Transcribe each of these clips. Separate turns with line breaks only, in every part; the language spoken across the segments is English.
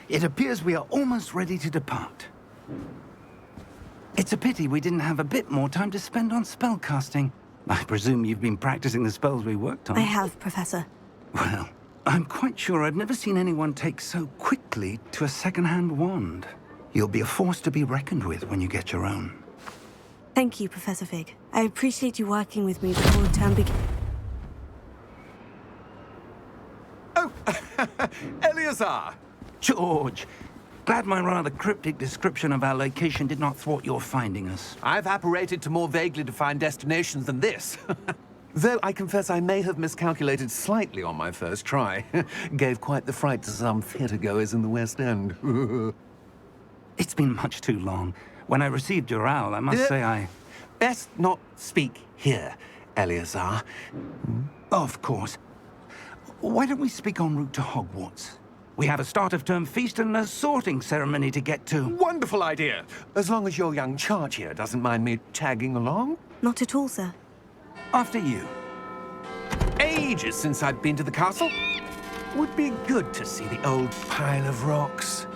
It appears we are almost ready to depart. It's a pity we didn't have a bit more time to spend on spellcasting. I presume you've been practicing the spells we worked on.
I have, Professor.
Well, I'm quite sure I've never seen anyone take so quickly to a second-hand wand. You'll be a force to be reckoned with when you get your own.
Thank you, Professor Fig. I appreciate you working with me before the term begins.
Oh, Eleazar!
George, glad my rather cryptic description of our location did not thwart your finding us.
I've apparated to more vaguely defined destinations than this. Though I confess I may have miscalculated slightly on my first try. Gave quite the fright to some theatre-goers in the West End.
It's been much too long. When I received your owl, I must say I...
Best not speak here, Eleazar.
Of course. Why don't we speak en route to Hogwarts? We have a start-of-term feast and a sorting ceremony to get to.
Wonderful idea! As long as your young charge here doesn't mind me tagging along.
Not at all, sir.
After you.
Ages since I've been to the castle. Would be good to see the old pile of rocks.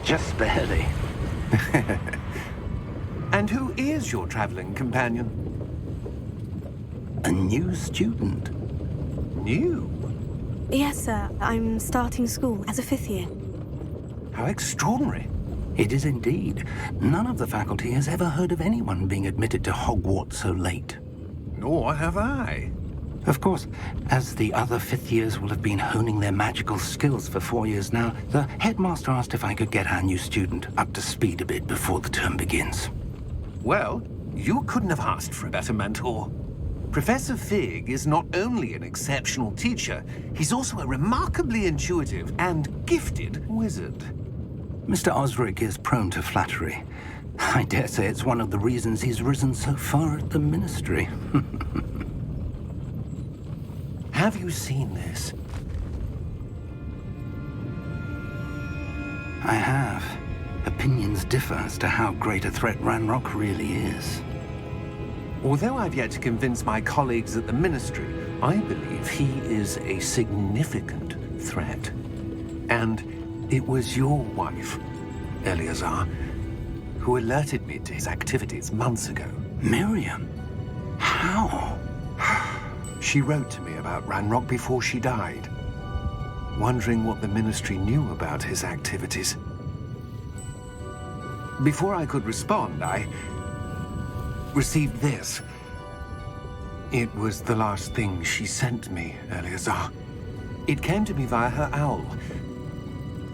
Just barely.
And who is your traveling companion?
A new student.
New?
Yes, sir. I'm starting school as a 5th year.
How extraordinary.
It is indeed. None of the faculty has ever heard of anyone being admitted to Hogwarts so late.
Nor have I.
Of course, as the other 5th years will have been honing their magical skills for 4 years now, the headmaster asked if I could get our new student up to speed a bit before the term begins.
Well, you couldn't have asked for a better mentor. Professor Fig is not only an exceptional teacher, he's also a remarkably intuitive and gifted wizard.
Mr. Osric is prone to flattery. I dare say it's one of the reasons he's risen so far at the Ministry.
Have you seen this?
I have. Opinions differ as to how great a threat Ranrock really is.
Although I've yet to convince my colleagues at the Ministry, I believe he is a significant threat. And it was your wife, Eleazar, who alerted me to his activities months ago.
Miriam? How?
She wrote to me about Ranrock before she died, wondering what the Ministry knew about his activities. Before I could respond, I received this. It was the last thing she sent me, Eleazar. It came to me via her owl,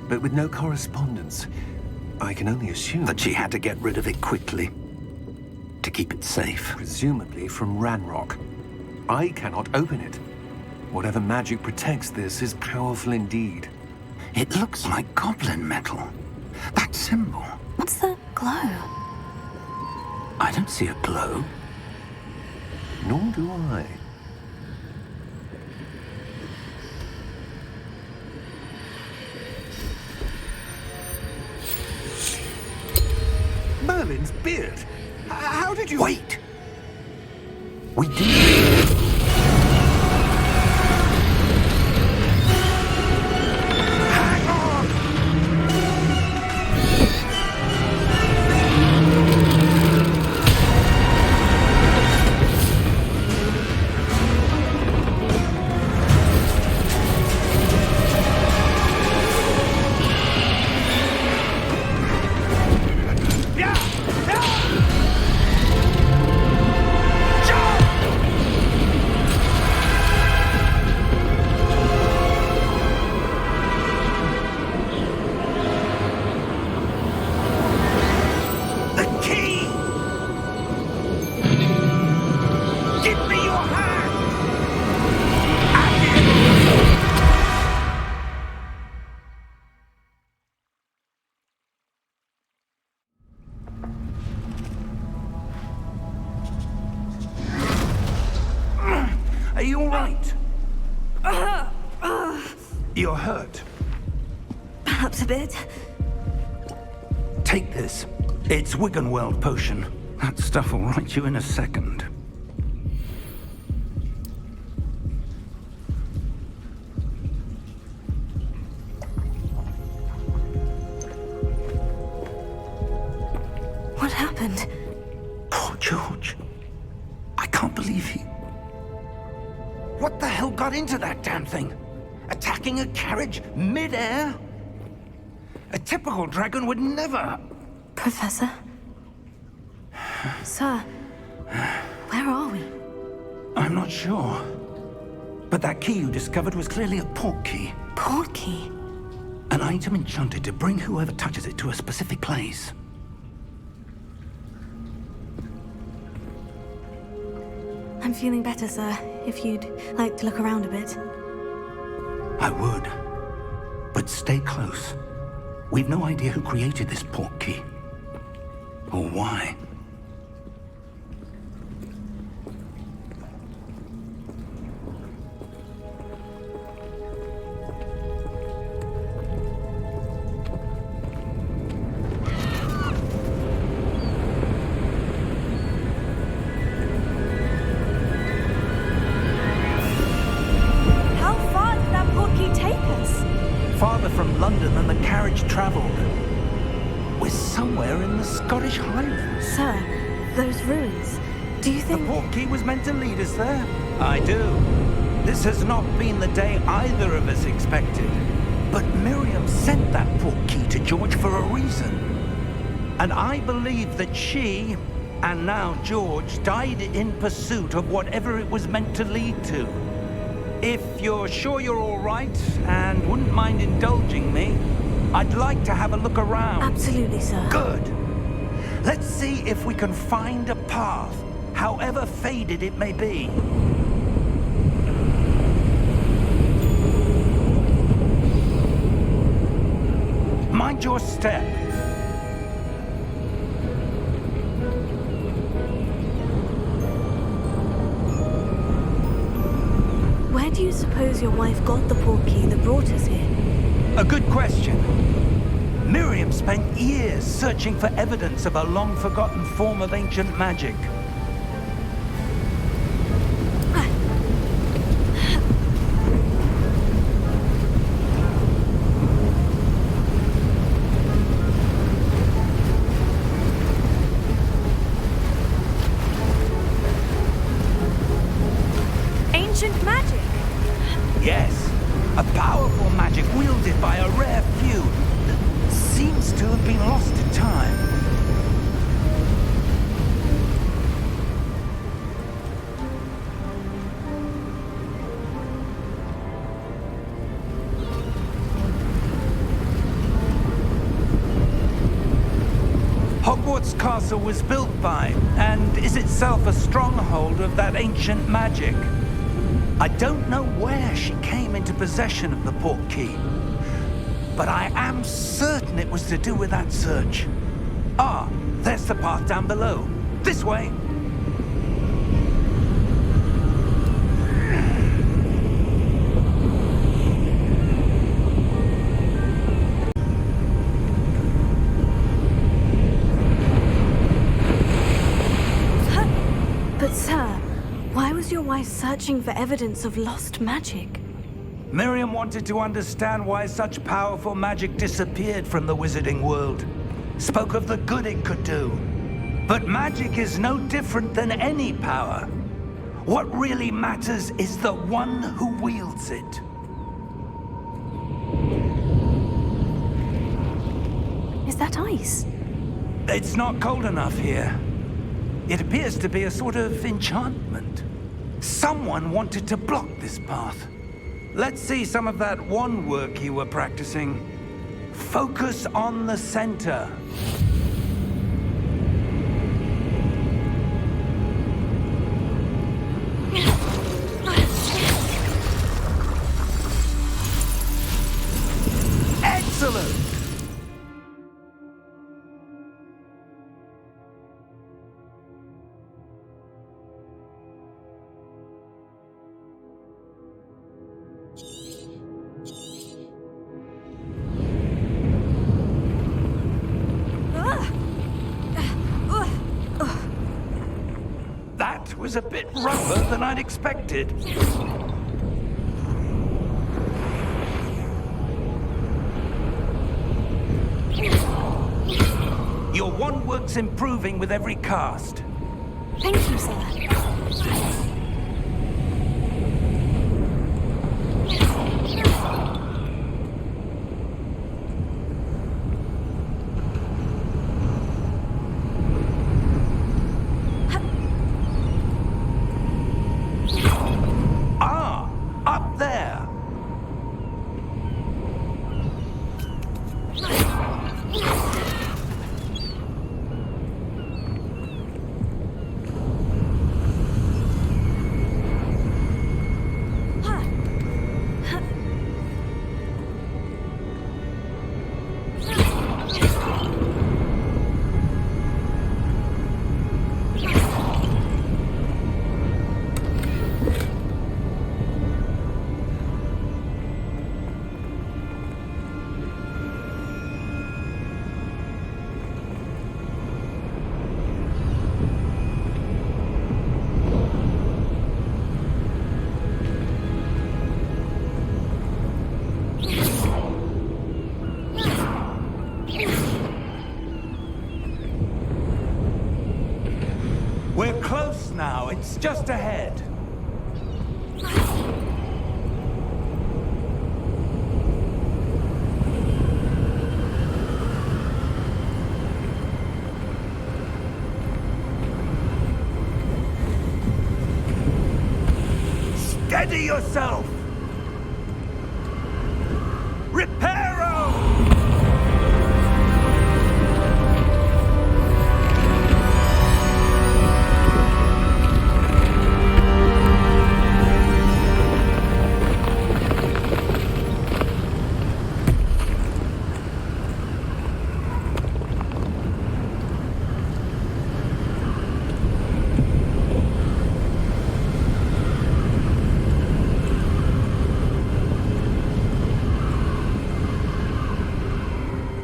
but with no correspondence. I can only assume
that she had to get rid of it quickly, to keep it safe.
Presumably from Ranrock. I cannot open it. Whatever magic protects this is powerful indeed.
It looks like goblin metal. That symbol.
What's the glow?
I don't see a glow.
Nor do I. Merlin's beard. How did you...
Wait! We did. you all right? You're hurt.
Perhaps a bit.
Take this. It's Wiggenweld potion. That stuff will right you in a second.
What happened?
Poor George. I can't believe he... What the hell got into that damn thing? Attacking a carriage mid-air? A typical dragon would never...
Professor? Sir, where are we?
I'm not sure. But that key you discovered was clearly a port key.
Port key?
An item enchanted to bring whoever touches it to a specific place.
I'm feeling better, sir. If you'd like to look around a bit.
I would. But stay close. We've no idea who created this port key. Or why.
How far did that port key take us?
Farther from London than the carriage traveled. We're somewhere in the Scottish Highlands.
Sir, those ruins. Do you
The
think...
port key was meant to lead us there? I do. This has not been the day either of us expected. But Miriam sent that port key to George for a reason. And I believe that she, and now George, died in pursuit of whatever it was meant to lead to. If you're sure you're all right and wouldn't mind indulging me, I'd like to have a look around.
Absolutely, sir.
Good. Let's see if we can find a path, however faded it may be. Mind your step.
Where do you suppose your wife got the port key that brought us here?
A good question. Miriam spent years searching for evidence of a long-forgotten form of ancient magic.
Ancient magic?
Yes, a powerful magic wielded by a rare few that seems to have been lost to time. Hogwarts Castle was built by, and is itself a stronghold of that ancient magic. I don't know where she came into possession of the port key, but I am certain it was to do with that search. Ah, there's the path down below. This way.
But sir, why was your wife searching for evidence of lost magic?
Miriam wanted to understand why such powerful magic disappeared from the wizarding world. Spoke of the good it could do. But magic is no different than any power. What really matters is the one who wields it.
Is that ice?
It's not cold enough here. It appears to be a sort of enchantment. Someone wanted to block this path. Let's see some of that wand work you were practicing. Focus on the center. Excellent! That was a bit rougher than I'd expected. Your wand work's improving with every cast.
Thank you, sir.
Ah, up there. We're close now. It's just ahead. Steady yourself! Reparo!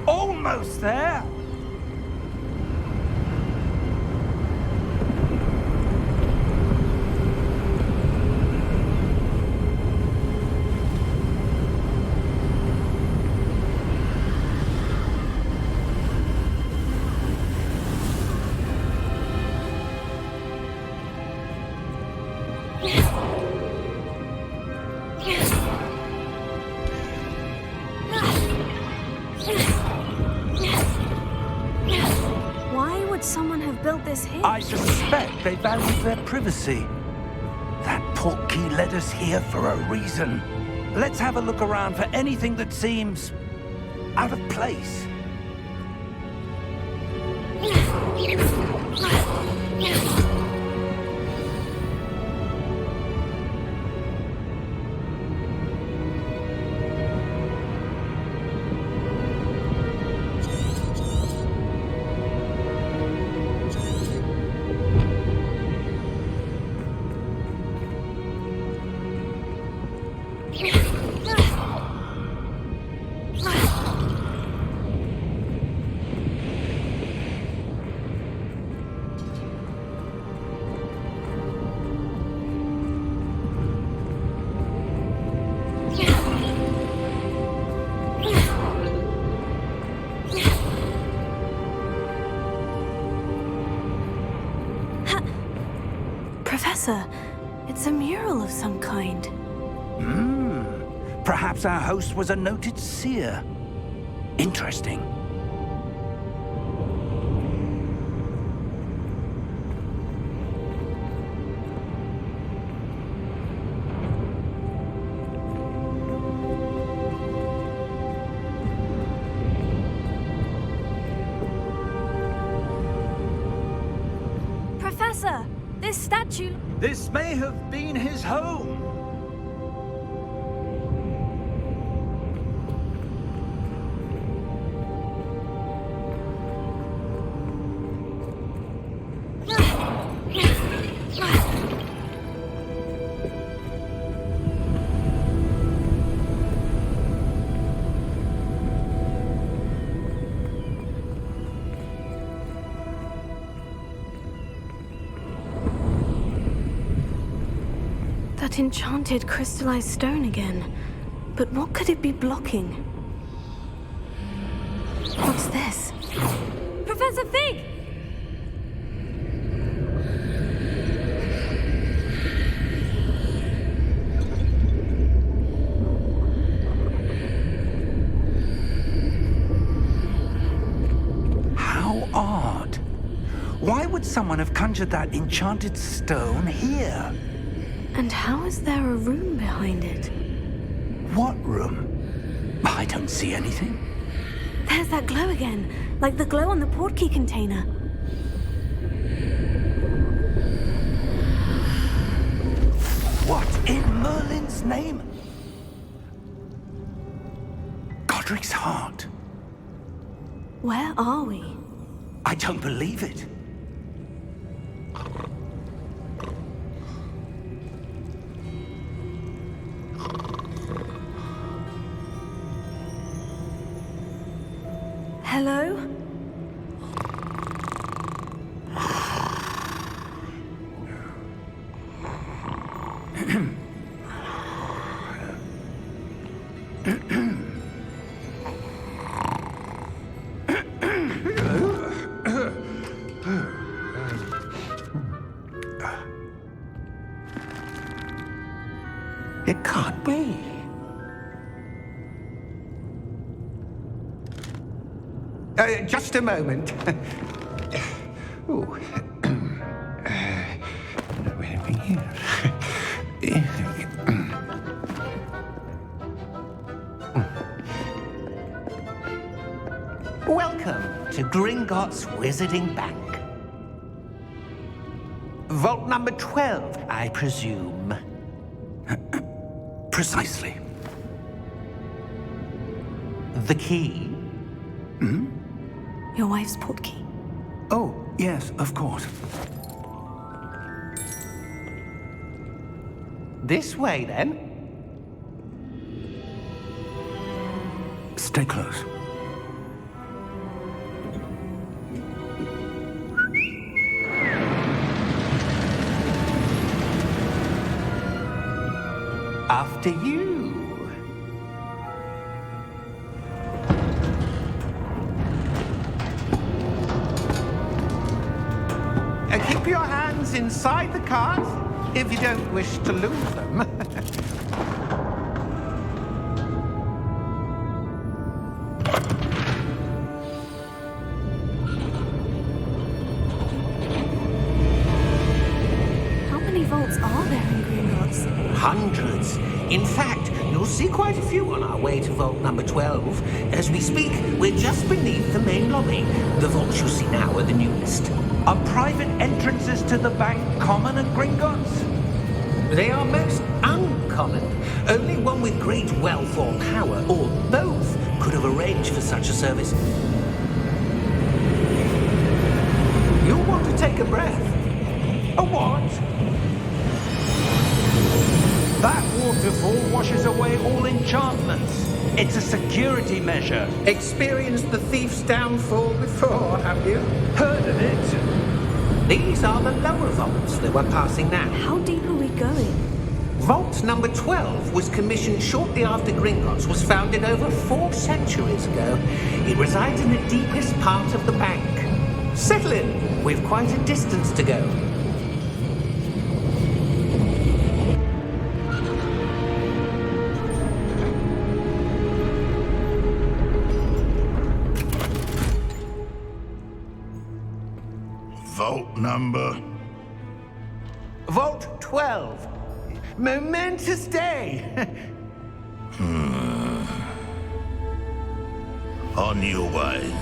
Almost there.
Why would someone have built this here?
I suspect they valued their privacy. That portkey led us here for a reason. Let's have a look around for anything that seems out of place.
Professor, it's a mural of some kind.
Perhaps our host was a noted seer. Interesting.
Professor, this statue...
This may have been his home.
That enchanted crystallized stone again. But what could it be blocking? What's this? Professor Fig!
How odd. Why would someone have conjured that enchanted stone here?
And how is there a room behind it?
What room? I don't see anything.
There's that glow again, like the glow on the portkey container.
What in Merlin's name? Godric's heart.
Where are we?
I don't believe it.
Hello?
It can't be. Just a moment. Ooh. Welcome to Gringotts Wizarding Bank. Vault number 12, I presume.
Precisely.
The key?
Your wife's portkey.
Oh, yes, of course.
This way, then.
Stay close.
After you. Keep your hands inside the cart if you don't wish to lose them.
How many vaults are there in Gringotts?
Hundreds. In fact, you'll see quite a few on our way to vault number 12. As we speak, we're just beneath the main lobby. The vaults you see now are the newest.
Are private entrances to the bank common at Gringotts?
They are most uncommon. Only one with great wealth or power, or both, could have arranged for such a service. You'll want to take a breath.
A what? That waterfall washes away all enchantments. It's a security measure.
Experienced the thief's downfall before, have you?
Heard of it?
These are the lower vaults that we're passing now.
How deep are we going?
Vault number 12 was commissioned shortly after Gringotts was founded over 4 centuries ago. It resides in the deepest part of the bank. Settle in. We've quite a distance to go.
Vault number?
Vault 12. Momentous day.
On your way.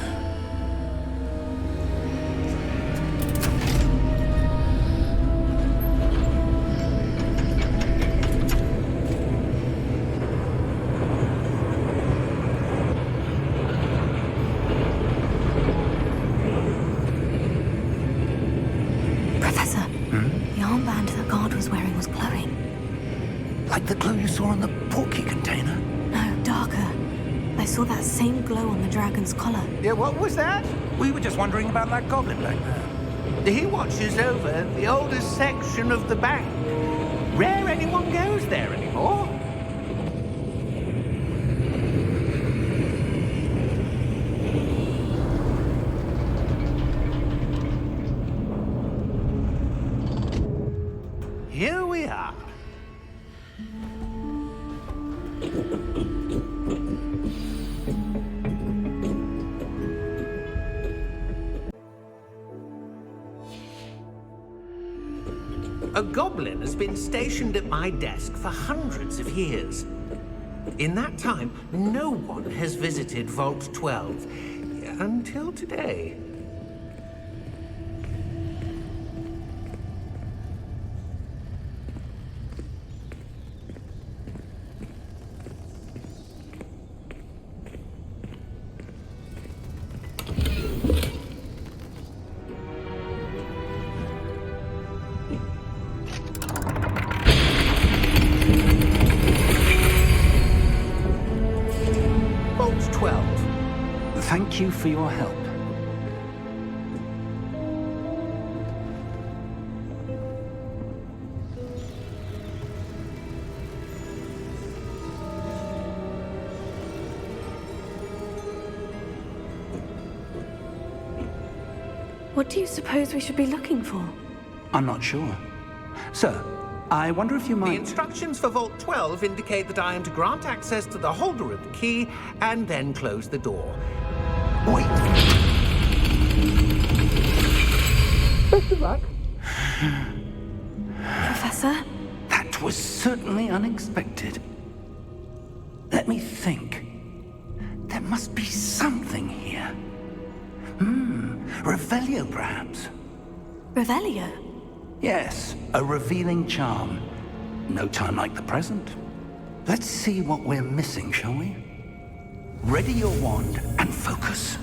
Professor, the armband that guard was wearing was glowing.
Like the glow you saw on the portkey container?
No, darker. I saw that same glow on the dragon's collar.
Yeah, what was that?
We were just wondering about that goblin back there.
He watches over the oldest section of the bank. rare anyone goes there anymore. Here we are. A goblin has been stationed at my desk for hundreds of years. In that time, no one has visited Vault 12 until today. Vault 12.
Thank you for your help.
What do you suppose we should be looking for?
I'm not sure. Sir, I wonder if you
The
might...
instructions for Vault 12 indicate that I am to grant access to the holder of the key and then close the door.
Wait!
Best of luck.
Professor?
That was certainly unexpected. Let me think. There must be something here. Revelio, perhaps?
Revelio?
Yes, a revealing charm. No time like the present. Let's see what we're missing, shall we? Ready your wand and focus.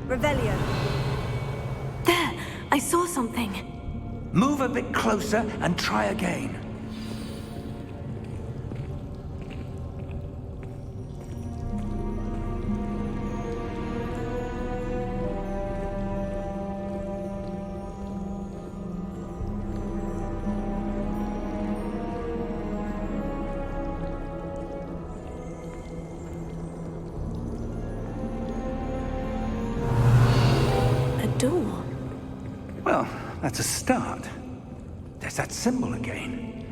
Revelio. There! I saw something.
Move a bit closer and try again.
Door.
Well, that's a start. There's that symbol again.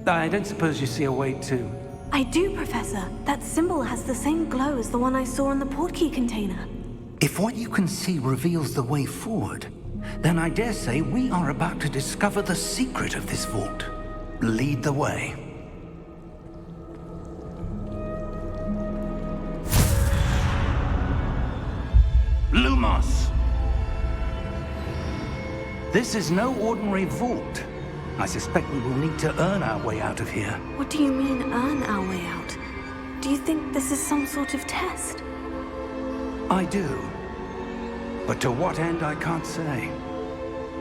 I don't suppose you see a way to...
I do, Professor. That symbol has the same glow as the one I saw in the portkey container.
If what you can see reveals the way forward, then I dare say we are about to discover the secret of this vault. Lead the way. Lumos! This is no ordinary vault. I suspect we will need to earn our way out of here.
What do you mean, earn our way out? Do you think this is some sort of test?
I do. But to what end, I can't say.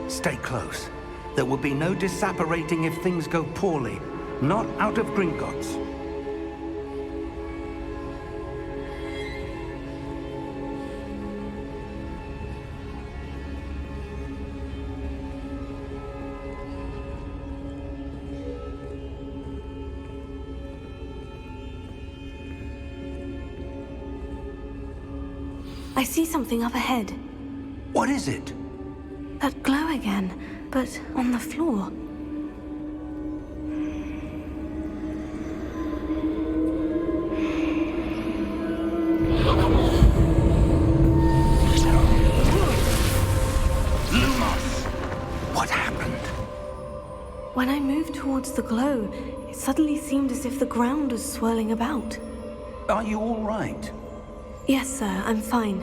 Stay close. There will be no disapparating if things go poorly. Not out of Gringotts.
I see something up ahead.
What is it?
That glow again, but on the floor.
What happened?
When I moved towards the glow, it suddenly seemed as if the ground was swirling about.
Are you all right?
Yes, sir, I'm fine.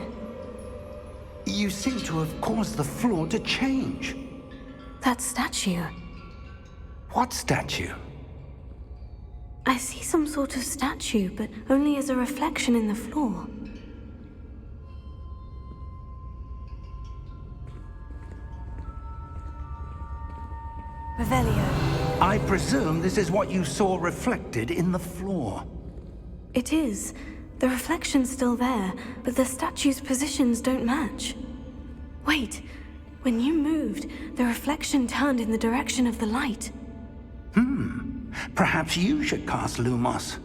You seem to have caused the floor to change.
That statue.
What statue?
I see some sort of statue, but only as a reflection in the floor. Revelio.
I presume this is what you saw reflected in the floor.
It is. The reflection's still there, but the statue's positions don't match. Wait. When you moved, the reflection turned in the direction of the light.
Perhaps you should cast Lumos.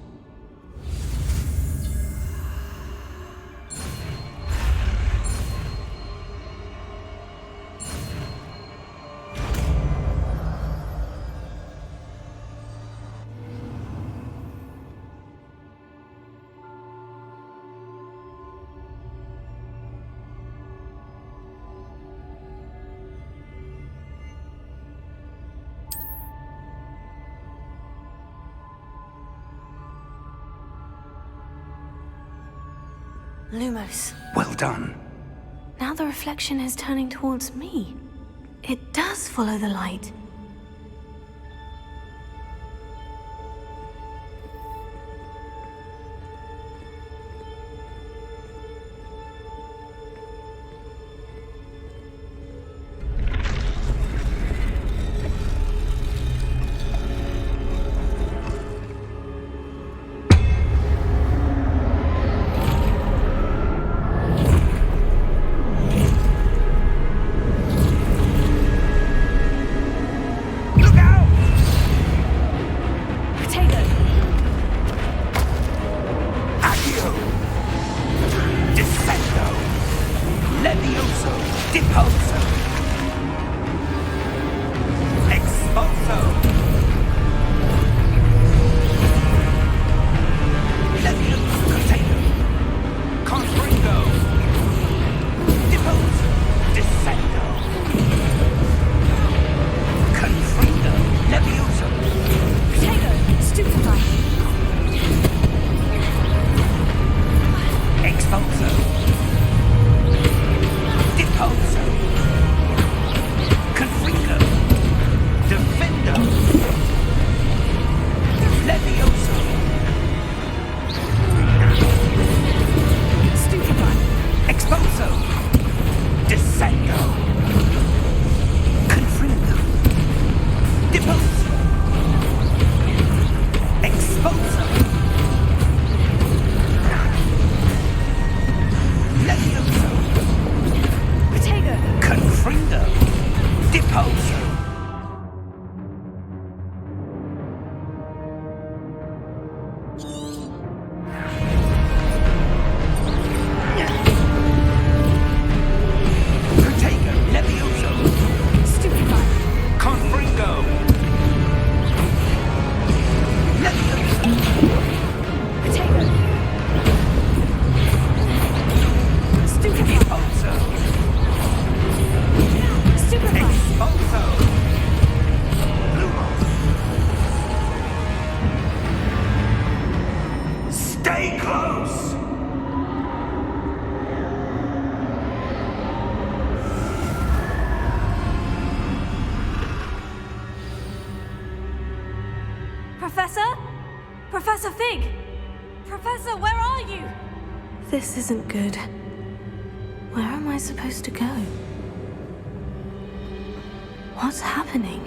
Lumos.
Well done.
Now the reflection is turning towards me. It does follow the light. Professor? Professor Fig! Professor, where are you? This isn't good. Where am I supposed to go? What's happening?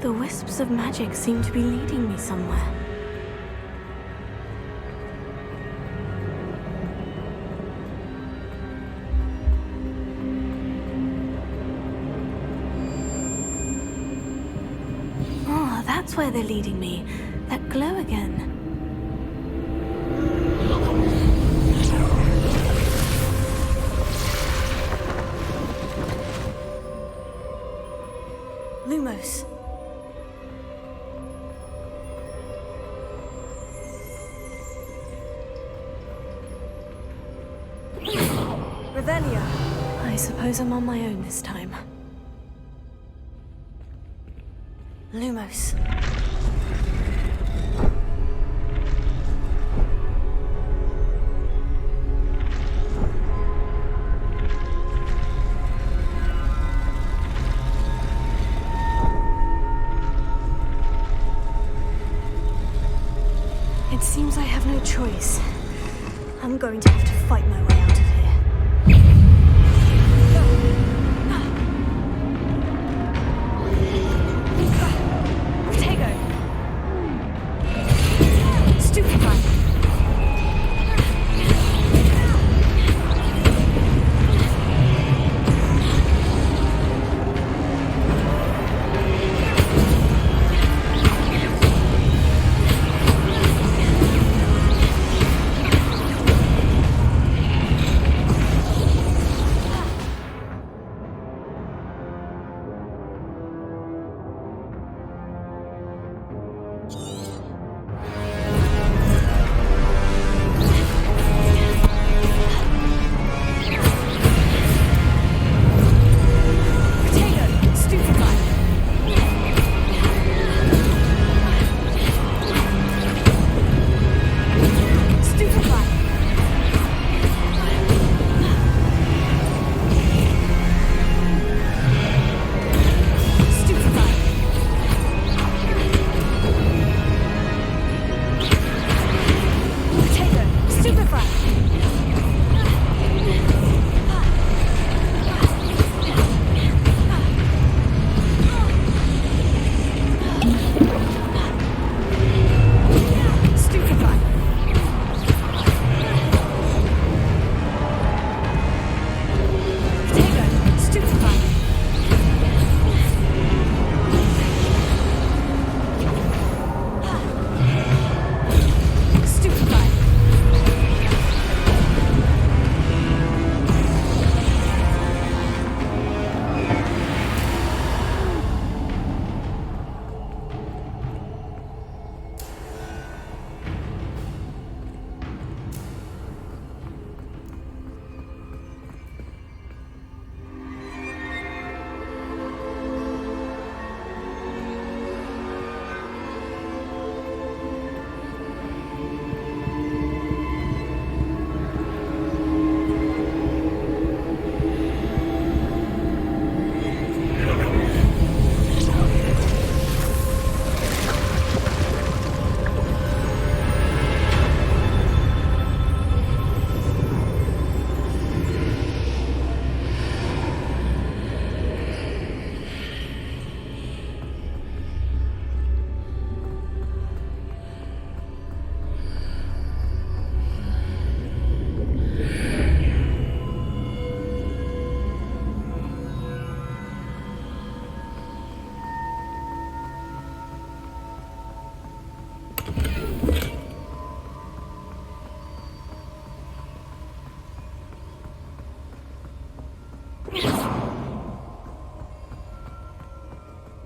The wisps of magic seem to be leading me somewhere. Oh, that's where they're leading me. That glow again. Revelio. I suppose I'm on my own this time. Lumos. It seems I have no choice. I'm going to have to fight my way out of here. Protego! Stupefy!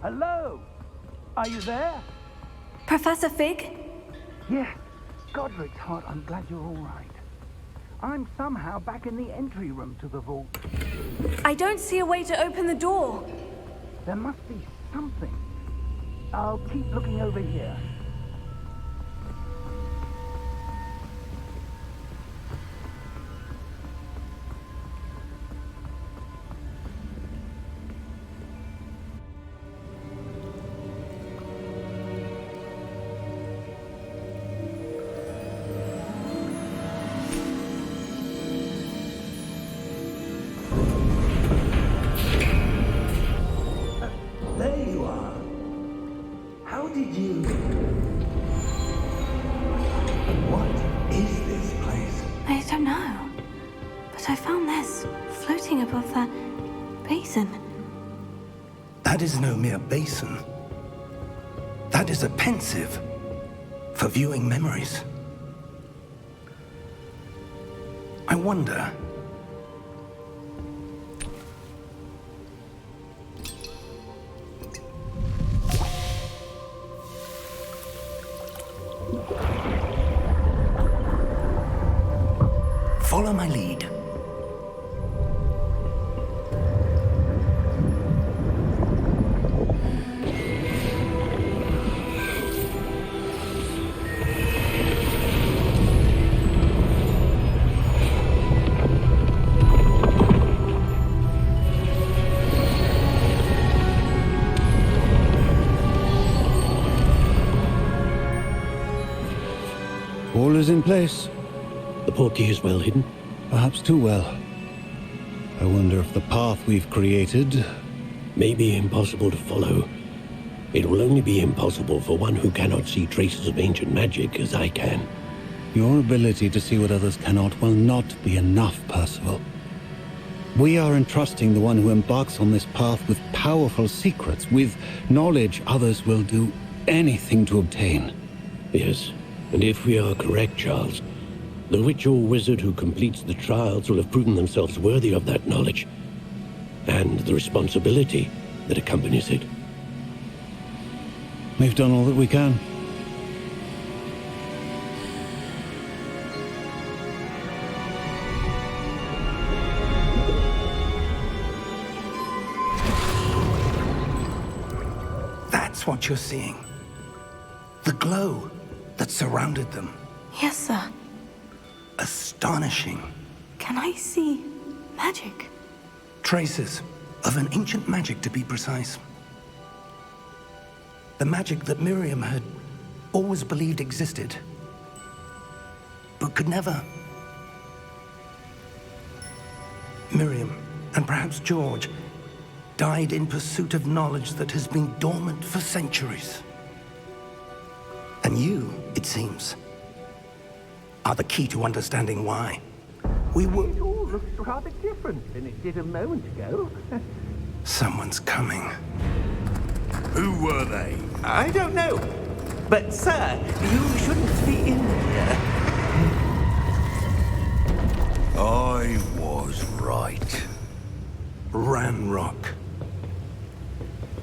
Hello? Are you there?
Professor Fig?
Yes. Godric's heart, I'm glad you're all right. I'm somehow back in the entry room to the vault.
I don't see a way to open the door.
There must be something. I'll keep looking over here. There you are. How did you... What is this place?
I don't know. But I found this floating above that basin.
That is no mere basin. That is a pensive for viewing memories. I wonder... Follow my lead.
All is in place.
The portkey is well hidden.
Perhaps too well. I wonder if the path we've created...
May be impossible to follow. It will only be impossible for one who cannot see traces of ancient magic as I can.
Your ability to see what others cannot will not be enough, Percival. We are entrusting the one who embarks on this path with powerful secrets, with knowledge others will do anything to obtain.
Yes, and if we are correct, Charles, the witch or wizard who completes the trials will have proven themselves worthy of that knowledge, and the responsibility that accompanies it.
We've done all that we can.
That's what you're seeing. The glow that surrounded them.
Yes, sir.
Astonishing.
Can I see magic?
Traces of an ancient magic, to be precise. The magic that Miriam had always believed existed, but could never. Miriam, and perhaps George, died in pursuit of knowledge that has been dormant for centuries. And you, it seems, are the key to understanding why.
It all looks rather different than it did a moment ago.
Someone's coming.
Who were they?
I don't know. But, sir, you shouldn't be in here.
I was right.
Ranrock.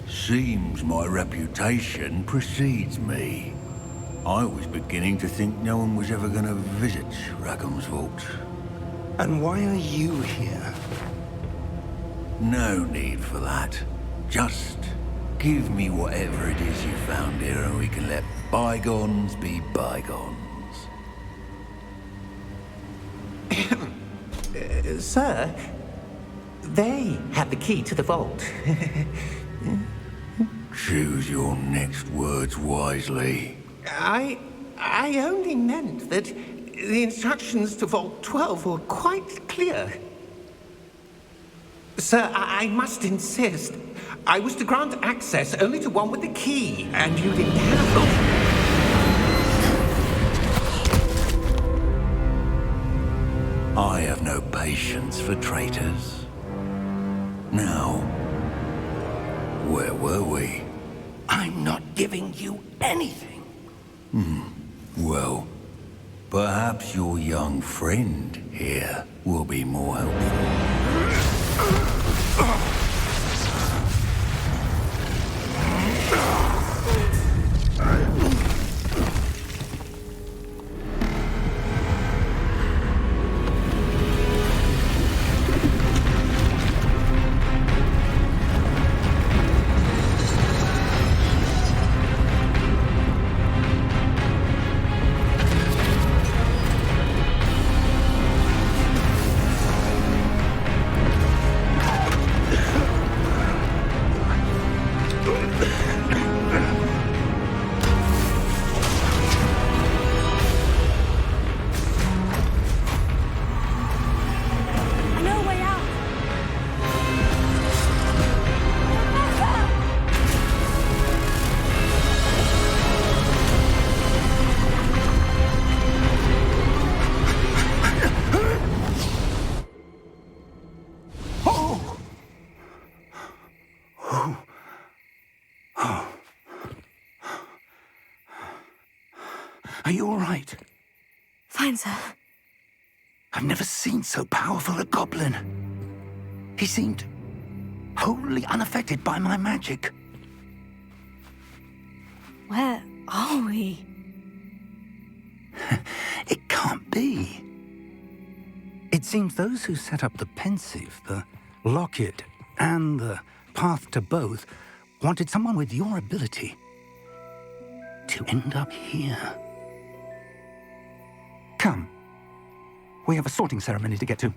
Seems my reputation precedes me. I was beginning to think no one was ever going to visit Rackham's vault.
And why are you here?
No need for that. Just give me whatever it is you found here and we can let bygones be bygones.
Sir, they have the key to the vault.
Choose your next words wisely.
I only meant that the instructions to Vault 12 were quite clear. Sir, I must insist. I was to grant access only to one with the key, and you didn't have it.
I have no patience for traitors. Now, where were we?
I'm not giving you anything.
Well, perhaps your young friend here will be more helpful.
Are you all right?
Fine, sir.
I've never seen so powerful a goblin. He seemed wholly unaffected by my magic.
Where are we?
It can't be. It seems those who set up the pensive, the locket, and the path to both wanted someone with your ability to end up here. Come. We have a sorting ceremony to get to.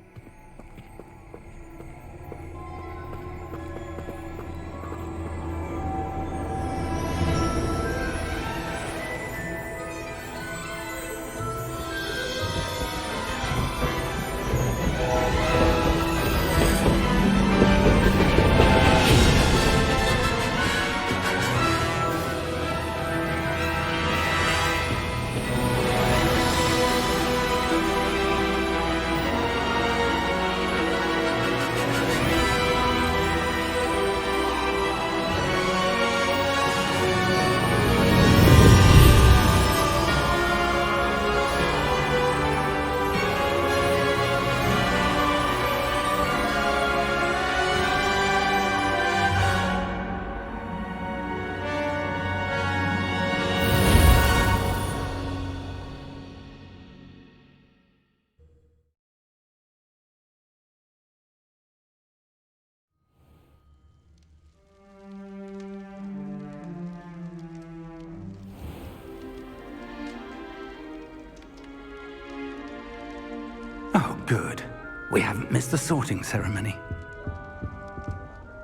Good. We haven't missed the sorting ceremony.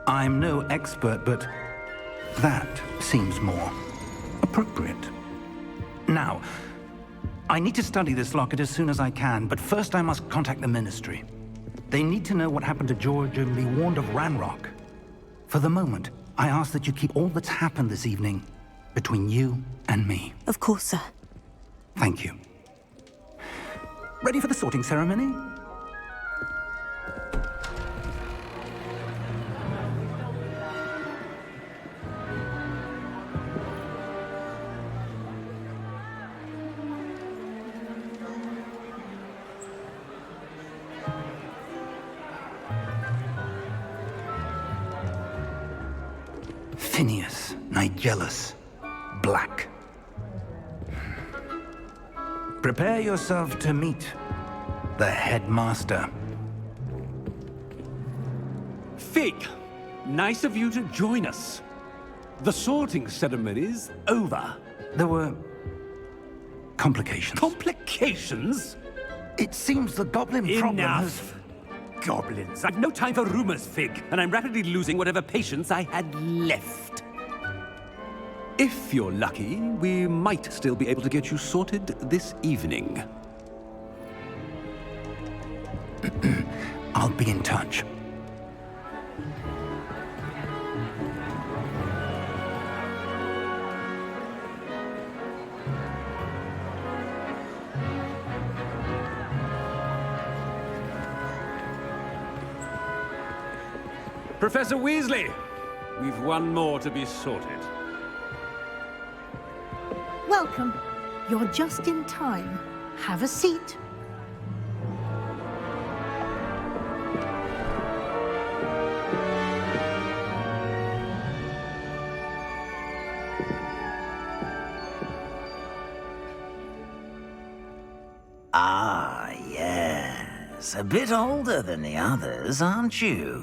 I'm no expert, but that seems more appropriate. Now, I need to study this locket as soon as I can, but first I must contact the Ministry. They need to know what happened to George and be warned of Ranrock. For the moment, I ask that you keep all that's happened this evening between you and me.
Of course, sir.
Thank you. Ready for the sorting ceremony? Phineas, Nigellus, Black. Prepare yourself to meet the headmaster.
Fig, nice of you to join us. The sorting ceremony's over.
There were complications.
Complications?
It seems the goblin problem has...
Enough! Goblins. I've no time for rumors, Fig, and I'm rapidly losing whatever patience I had left. If you're lucky, we might still be able to get you sorted this evening.
I'll be in touch.
Professor Weasley, we've one more to be sorted.
Welcome. You're just in time. Have a seat.
Ah, yes. A bit older than the others, aren't you?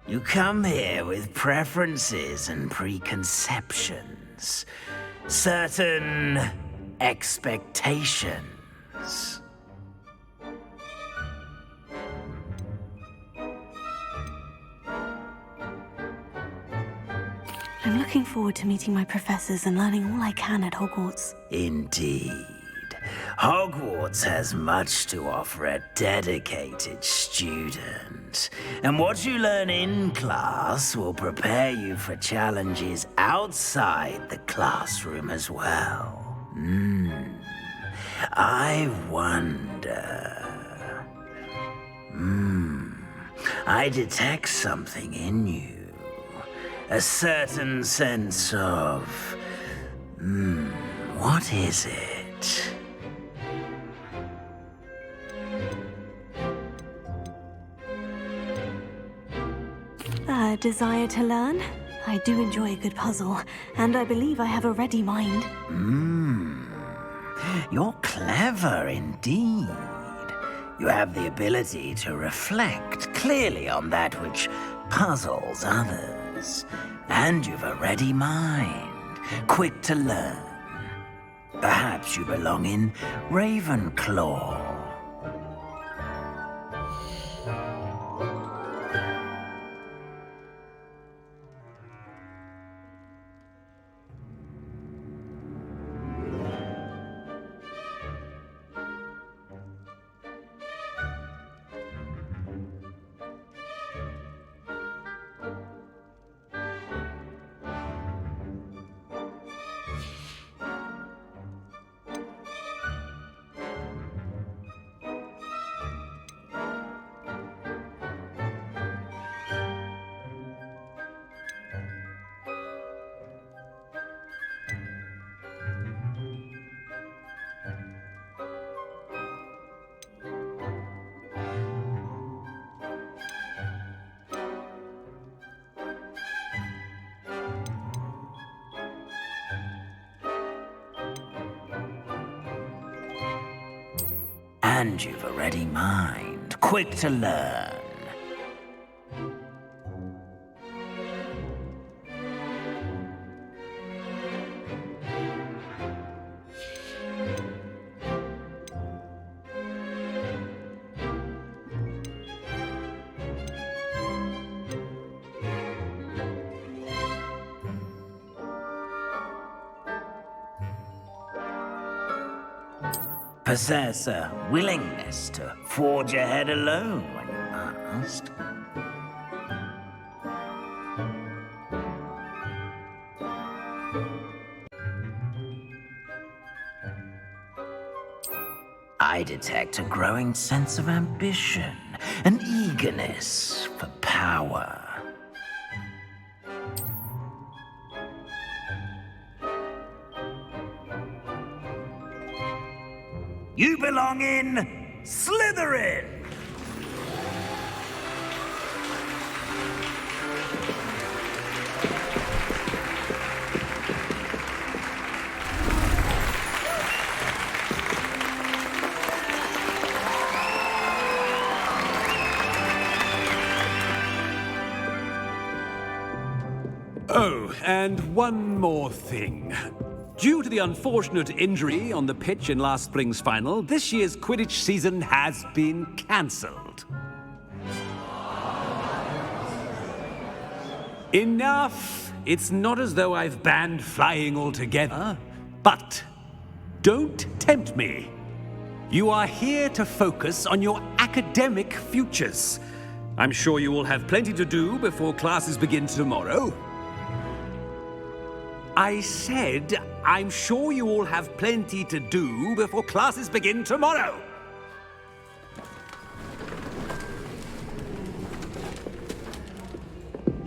You come here with preferences and preconceptions. Certain expectations.
I'm looking forward to meeting my professors and learning all I can at Hogwarts.
Indeed. Hogwarts has much to offer a dedicated student. And what you learn in class will prepare you for challenges outside the classroom as well. I wonder... I detect something in you. A certain sense of... what is it?
A desire to learn? I do enjoy a good puzzle, and I believe I have a ready mind.
You're clever indeed. You have the ability to reflect clearly on that which puzzles others. And you've a ready mind, quick to learn. Perhaps you belong in Ravenclaw. And you've a ready mind, quick to learn. Possess a willingness to forge ahead alone when you must. I detect a growing sense of ambition, an eagerness for power. You belong in Slytherin!
Oh, and one more thing. Due to the unfortunate injury on the pitch in last spring's final, this year's Quidditch season has been cancelled. Enough! It's not as though I've banned flying altogether, but don't tempt me. You are here to focus on your academic futures. I'm sure you will have plenty to do before classes begin tomorrow. I said, I'm sure you all have plenty to do before classes begin tomorrow.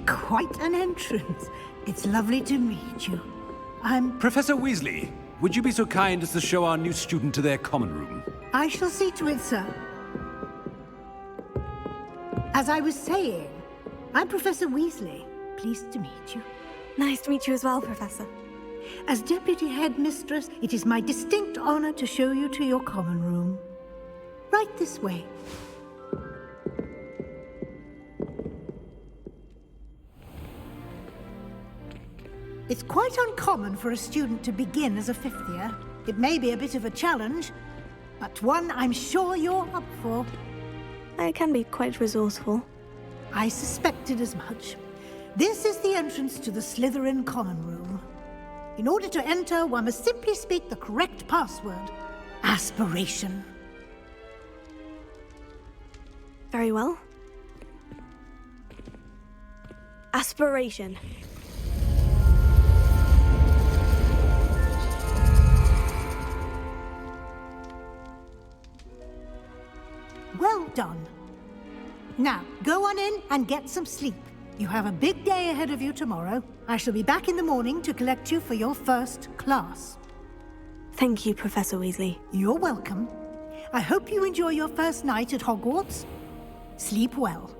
Quite an entrance. It's lovely to meet you. I'm...
Professor Weasley, would you be so kind as to show our new student to their common room?
I shall see to it, sir. As I was saying, I'm Professor Weasley. Pleased to meet you.
Nice to meet you as well, Professor.
As Deputy Headmistress, it is my distinct honor to show you to your common room. Right this way. It's quite uncommon for a student to begin as a fifth year. It may be a bit of a challenge, but one I'm sure you're up for.
I can be quite resourceful.
I suspected as much. This is the entrance to the Slytherin common room. In order to enter, one must simply speak the correct password. Aspiration.
Very well. Aspiration.
Well done. Now, go on in and get some sleep. You have a big day ahead of you tomorrow. I shall be back in the morning to collect you for your first class.
Thank you, Professor Weasley.
You're welcome. I hope you enjoy your first night at Hogwarts. Sleep well.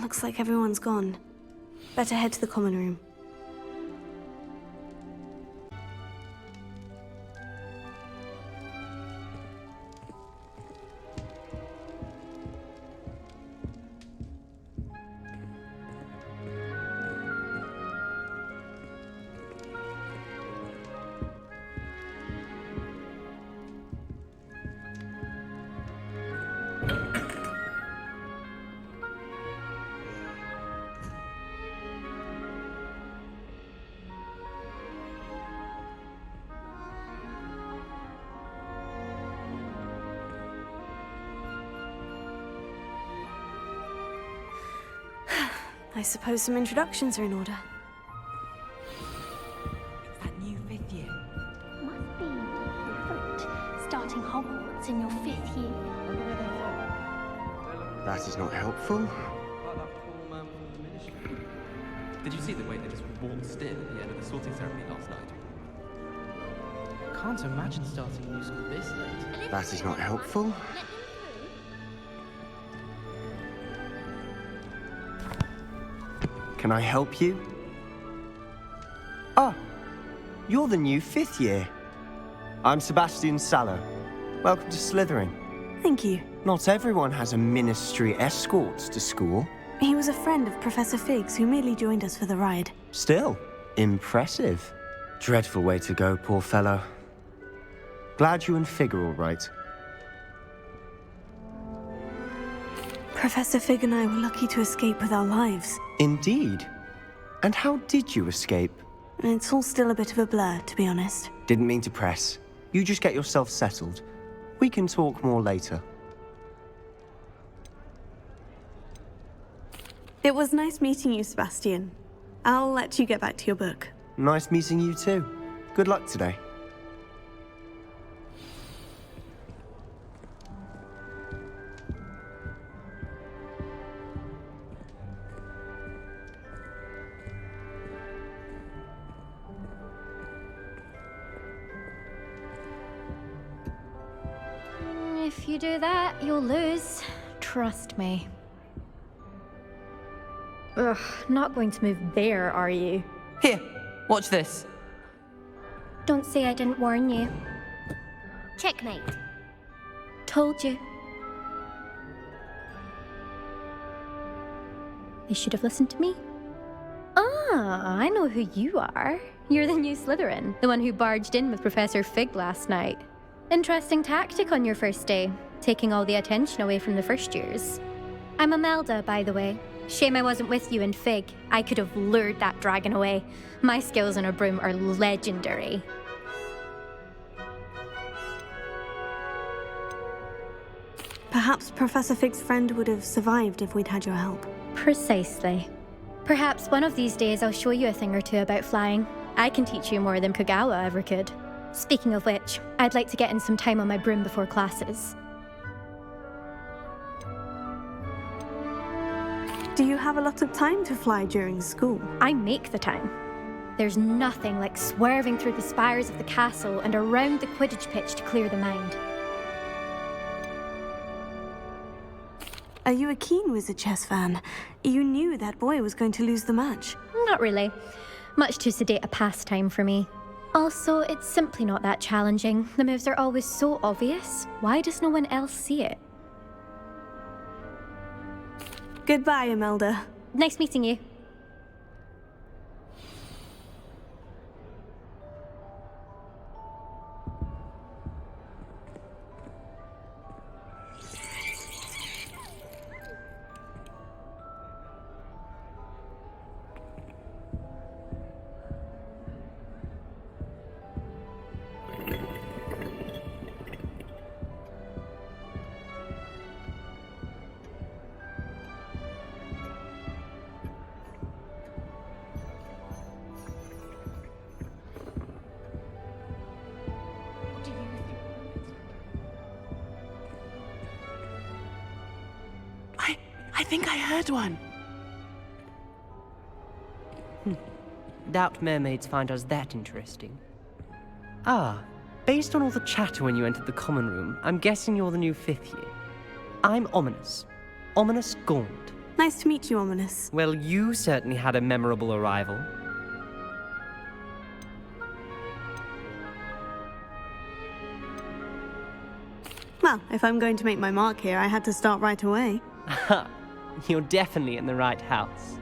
Looks like everyone's gone. Better head to the common room. I suppose some introductions are in order.
That new fifth year. Must be different, starting Hogwarts in your fifth year.
That is not helpful.
Like that poor man from the ministry. Did you see the way they just waltzed in at the end of the sorting ceremony last night? Can't imagine starting a new school this late.
That is not helpful. Can I help you? Ah, you're the new fifth year. I'm Sebastian Sallow. Welcome to Slytherin.
Thank you.
Not everyone has a ministry escort to school.
He was a friend of Professor Fig's who merely joined us for the ride.
Still, Impressive. Dreadful way to go, poor fellow. Glad you and Fig are all right.
Professor Fig and I were lucky to escape with our lives.
Indeed. And how did you escape?
It's all still a bit of a blur, to be honest.
Didn't mean to press. You just get yourself settled. We can talk more later.
It was nice meeting you, Sebastian. I'll let you get back to your book.
Nice meeting you too. Good luck today.
If you do that, you'll lose. Trust me. Ugh, not going to move there, are you?
Here, watch this.
Don't say I didn't warn you.
Checkmate.
Told you. They should have listened to me. Ah, I know who you are. You're the new Slytherin, the one who barged in with Professor Fig last night. Interesting tactic on your first day, taking all the attention away from the first years. I'm Imelda, by the way. Shame I wasn't with you and Fig. I could have lured that dragon away. My skills on a broom are legendary.
Perhaps Professor Fig's friend would have survived if we'd had your help.
Precisely. Perhaps one of these days I'll show you a thing or two about flying. I can teach you more than Kogawa ever could. Speaking of which, I'd like to get in some time on my broom before classes.
Do you have a lot of time to fly during school?
I make the time. There's nothing like swerving through the spires of the castle and around the Quidditch pitch to clear the mind.
Are you a keen Wizard chess fan? You knew that boy was going to lose the match.
Not really. Much too sedate a pastime for me. Also, it's simply not that challenging. The moves are always so obvious. Why does no one else see it?
Goodbye, Imelda.
Nice meeting you.
I think I heard one.
Doubt mermaids find us that interesting. Ah, based on all the chatter when you entered the common room, I'm guessing you're the new 5th year. I'm Ominous. Ominous Gaunt.
Nice to meet you, Ominous.
Well, you certainly had a memorable arrival.
Well, if I'm going to make my mark here, I had to start right away.
Ha! You're definitely in the right house.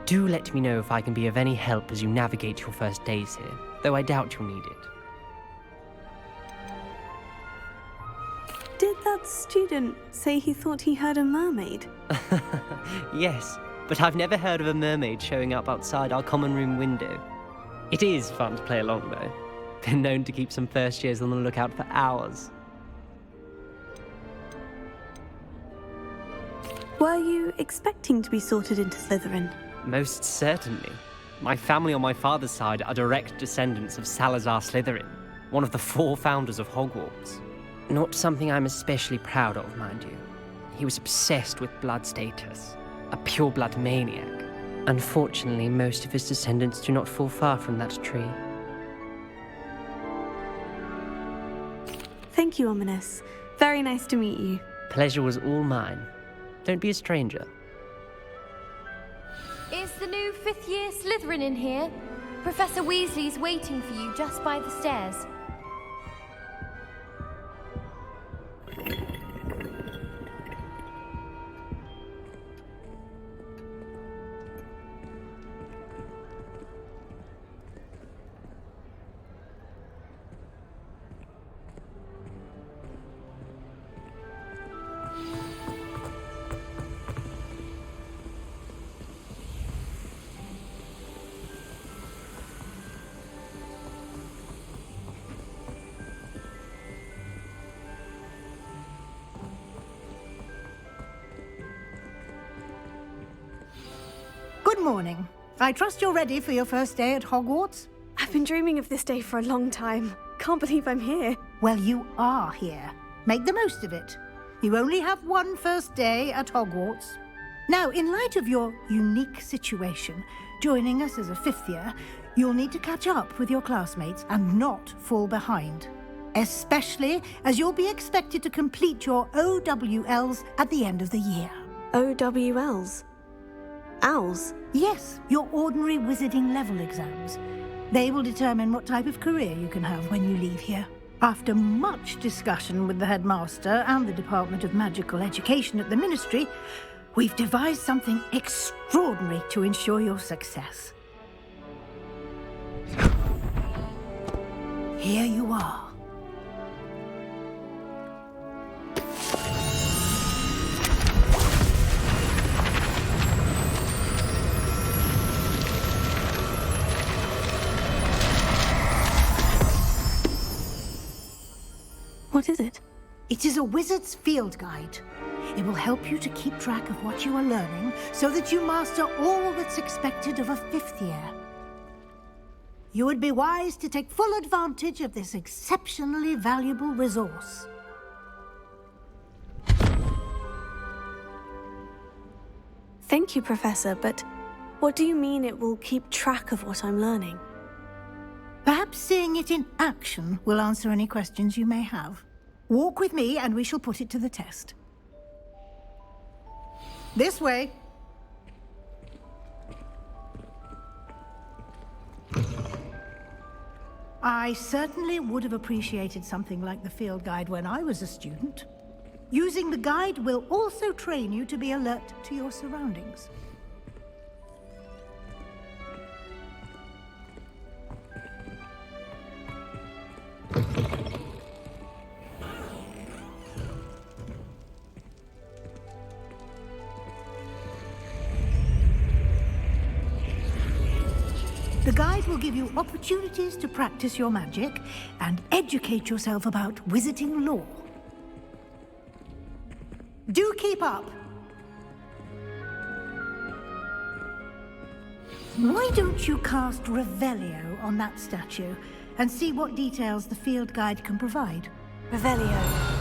Do let me know if I can be of any help as you navigate your first days here, though I doubt you'll need it.
Did that student say he thought he heard a mermaid?
Yes, but I've never heard of a mermaid showing up outside our common room window. It is fun to play along, though. Been known to keep some first years on the lookout for hours.
Were you expecting to be sorted into Slytherin?
Most certainly. My family on my father's side are direct descendants of Salazar Slytherin, one of the 4 founders of Hogwarts. Not something I'm especially proud of, mind you. He was obsessed with blood status, a pure-blood maniac. Unfortunately, most of his descendants do not fall far from that tree.
Thank you, Ominous. Very nice to meet you.
Pleasure was all mine. Don't be a stranger.
Is the new 5th year Slytherin in here? Professor Weasley's waiting for you just by the stairs.
Good morning. I trust you're ready for your first day at Hogwarts?
I've been dreaming of this day for a long time. Can't believe I'm here.
Well, you are here. Make the most of it. You only have one first day at Hogwarts. Now, in light of your unique situation, joining us as a fifth year, you'll need to catch up with your classmates and not fall behind. Especially as you'll be expected to complete your OWLs at the end of the year.
OWLs? Owls?
Yes, your ordinary wizarding level exams. They will determine what type of career you can have when you leave here. After much discussion with the headmaster and the Department of Magical Education at the Ministry, we've devised something extraordinary to ensure your success. Here you are.
What is it?
It is a wizard's field guide. It will help you to keep track of what you are learning so that you master all that's expected of a fifth year. You would be wise to take full advantage of this exceptionally valuable resource.
Thank you, Professor, but what do you mean it will keep track of what I'm learning?
Perhaps seeing it in action will answer any questions you may have. Walk with me and we shall put it to the test. This way. I certainly would have appreciated something like the field guide when I was a student. Using the guide will also train you to be alert to your surroundings. The guide will give you opportunities to practice your magic and educate yourself about wizarding lore. Do keep up! Why don't you cast Revelio on that statue and see what details the field guide can provide?
Revelio.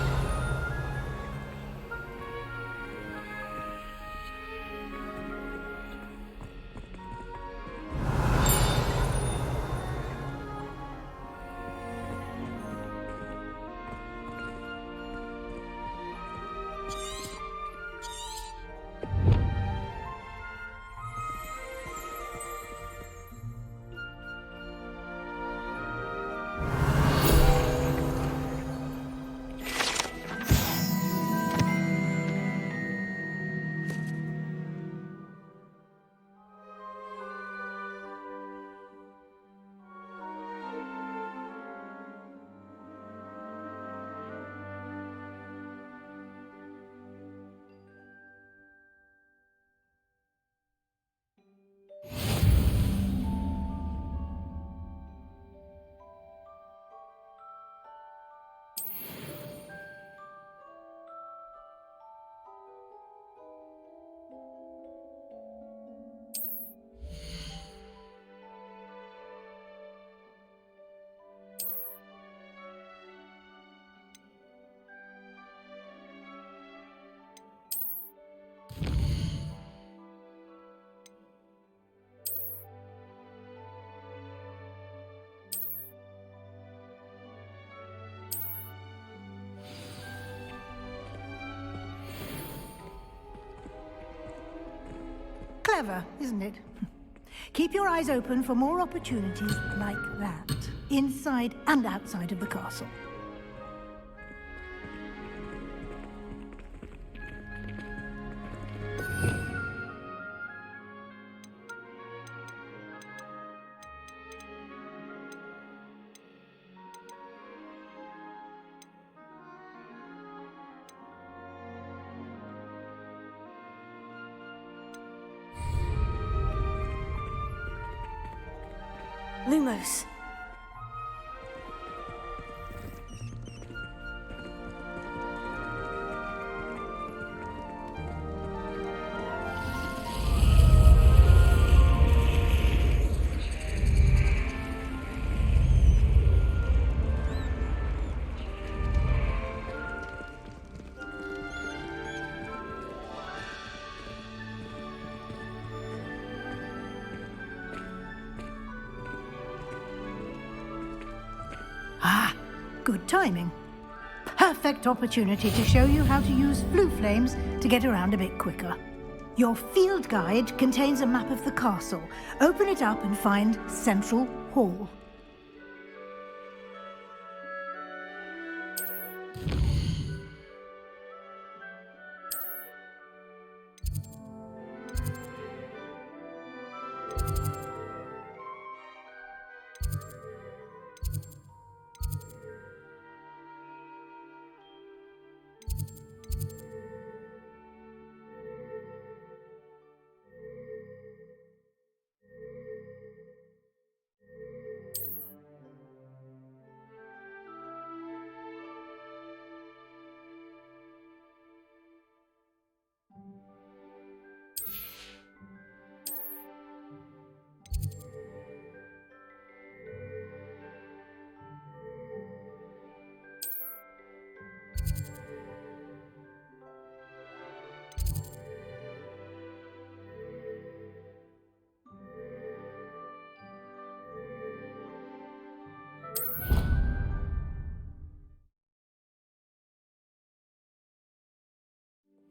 Clever, isn't it? Keep your eyes open for more opportunities like that, inside and outside of the castle.
Lumos.
good timing. Perfect opportunity to show you how to use flue flames to get around a bit quicker. Your field guide contains a map of the castle. Open it up and find Central Hall.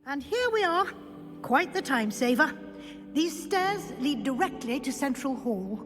And here we are. Quite the time saver. These stairs lead directly to Central Hall.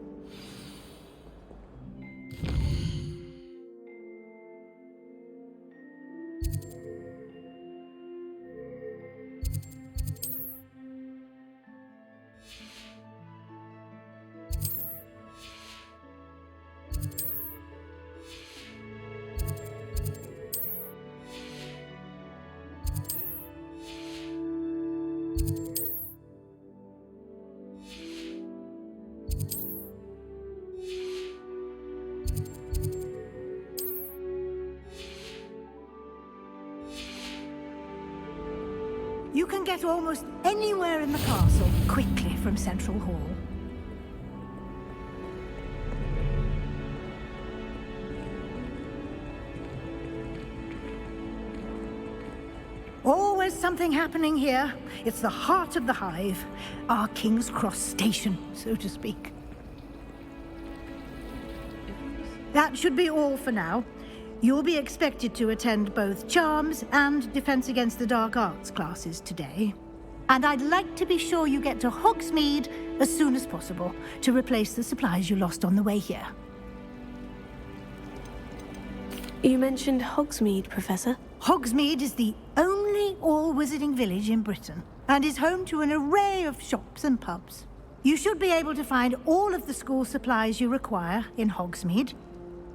You can get almost anywhere in the castle quickly from Central Hall. Always something happening here. It's the heart of the hive, our King's Cross station, so to speak. That should be all for now. You'll be expected to attend both Charms and Defense Against the Dark Arts classes today. And I'd like to be sure you get to Hogsmeade as soon as possible to replace the supplies you lost on the way here.
You mentioned Hogsmeade, Professor.
Hogsmeade is the only all-wizarding village in Britain and is home to an array of shops and pubs. You should be able to find all of the school supplies you require in Hogsmeade.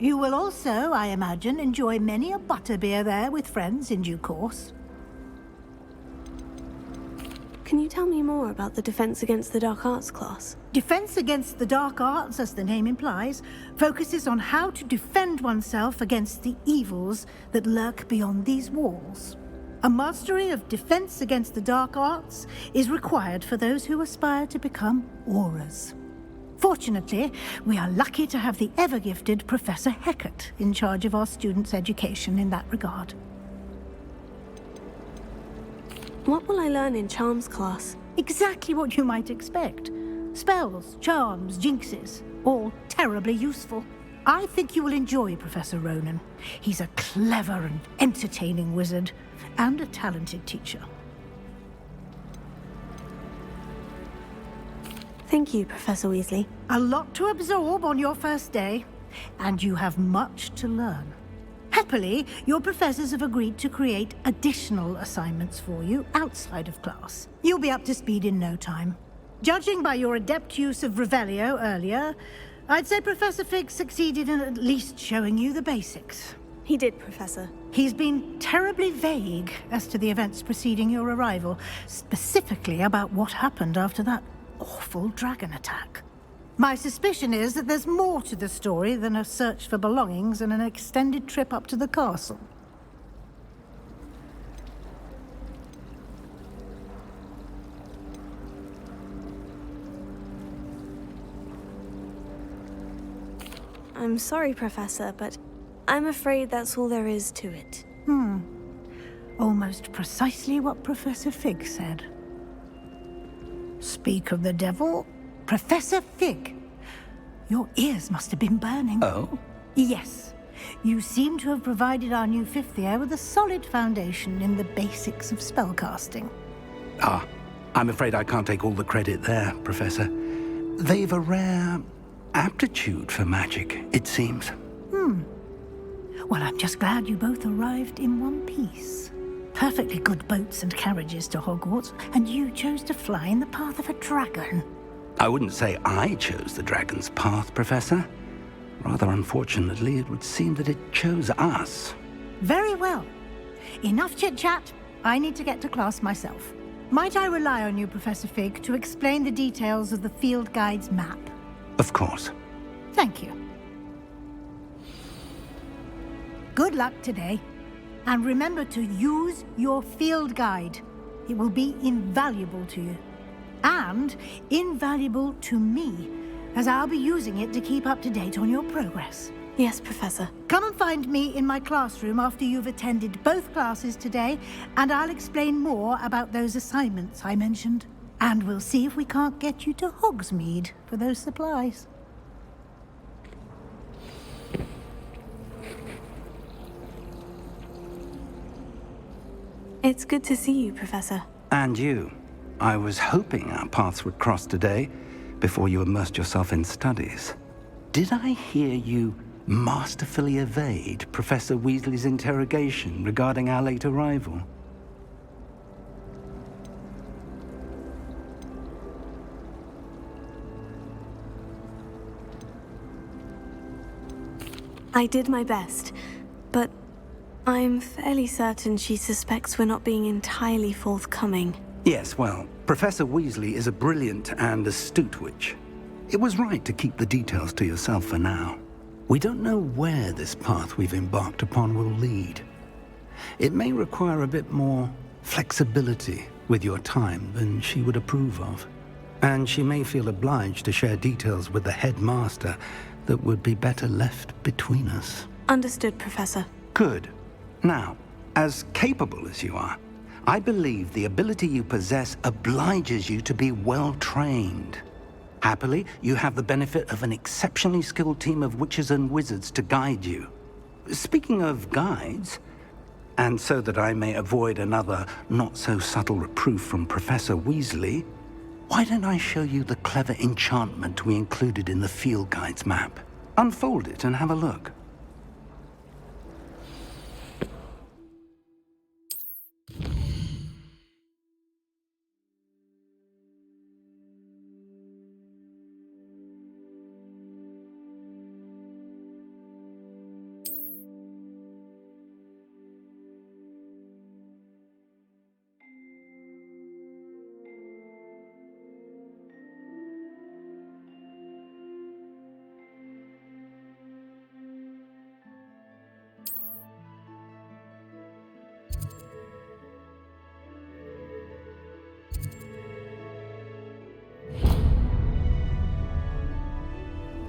You will also, I imagine, enjoy many a butterbeer there with friends in due course.
Can you tell me more about the Defense Against the Dark Arts class?
Defense Against the Dark Arts, as the name implies, focuses on how to defend oneself against the evils that lurk beyond these walls. A mastery of Defense Against the Dark Arts is required for those who aspire to become Aurors. Fortunately, we are lucky to have the ever-gifted Professor Hecat in charge of our students' education in that regard.
What will I learn in Charms class?
Exactly what you might expect. Spells, charms, jinxes, all terribly useful. I think you will enjoy Professor Ronan. He's a clever and entertaining wizard, and a talented teacher.
Thank you, Professor Weasley.
A lot to absorb on your first day, and you have much to learn. Happily, your professors have agreed to create additional assignments for you outside of class. You'll be up to speed in no time. Judging by your adept use of Revelio earlier, I'd say Professor Fig succeeded in at least showing you the basics.
He did, Professor.
He's been terribly vague as to the events preceding your arrival, specifically about what happened after that awful dragon attack. My suspicion is that there's more to the story than a search for belongings and an extended trip up to the castle.
I'm sorry, Professor, but I'm afraid that's all there is to it.
Almost precisely what Professor Fig said. Speak of the devil, Professor Fig. Your ears must have been burning.
Oh?
Yes. You seem to have provided our new fifth year with a solid foundation in the basics of spellcasting.
Ah, I'm afraid I can't take all the credit there, Professor. They've a rare aptitude for magic, it seems.
Well, I'm just glad you both arrived in one piece. Perfectly good boats and carriages to Hogwarts, and you chose to fly in the path of a dragon.
I wouldn't say I chose the dragon's path, Professor. Rather unfortunately, it would seem that it chose us.
Very well. Enough chit-chat. I need to get to class myself. Might I rely on you, Professor Fig, to explain the details of the field guide's map?
Of course.
Thank you. Good luck today. And remember to use your field guide. It will be invaluable to you. And invaluable to me, as I'll be using it to keep up to date on your progress.
Yes, Professor.
Come and find me in my classroom after you've attended both classes today, and I'll explain more about those assignments I mentioned. And we'll see if we can't get you to Hogsmeade for those supplies.
It's good to see you, Professor.
And you. I was hoping our paths would cross today, before you immersed yourself in studies. Did I hear you masterfully evade Professor Weasley's interrogation regarding our late arrival?
I did my best, but I'm fairly certain she suspects we're not being entirely forthcoming.
Yes, well, Professor Weasley is a brilliant and astute witch. It was right to keep the details to yourself for now. We don't know where this path we've embarked upon will lead. It may require a bit more flexibility with your time than she would approve of. And she may feel obliged to share details with the headmaster that would be better left between us.
Understood, Professor.
Good. Now, as capable as you are, I believe the ability you possess obliges you to be well-trained. Happily, you have the benefit of an exceptionally skilled team of witches and wizards to guide you. Speaking of guides, and so that I may avoid another not-so-subtle reproof from Professor Weasley, why don't I show you the clever enchantment we included in the field guide's map? Unfold it and have a look.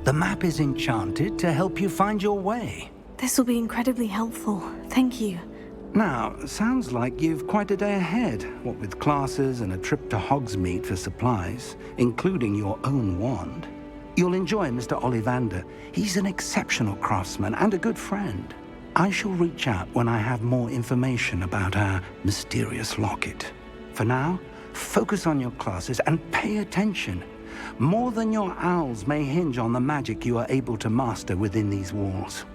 The map is enchanted to help you find your way.
This will be incredibly helpful. Thank you.
Now, sounds like you've quite a day ahead, what with classes and a trip to Hogsmeade for supplies, including your own wand. You'll enjoy Mr. Ollivander. He's an exceptional craftsman and a good friend. I shall reach out when I have more information about our mysterious locket. For now, focus on your classes and pay attention. More than your owls may hinge on the magic you are able to master within these walls.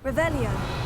Revelio.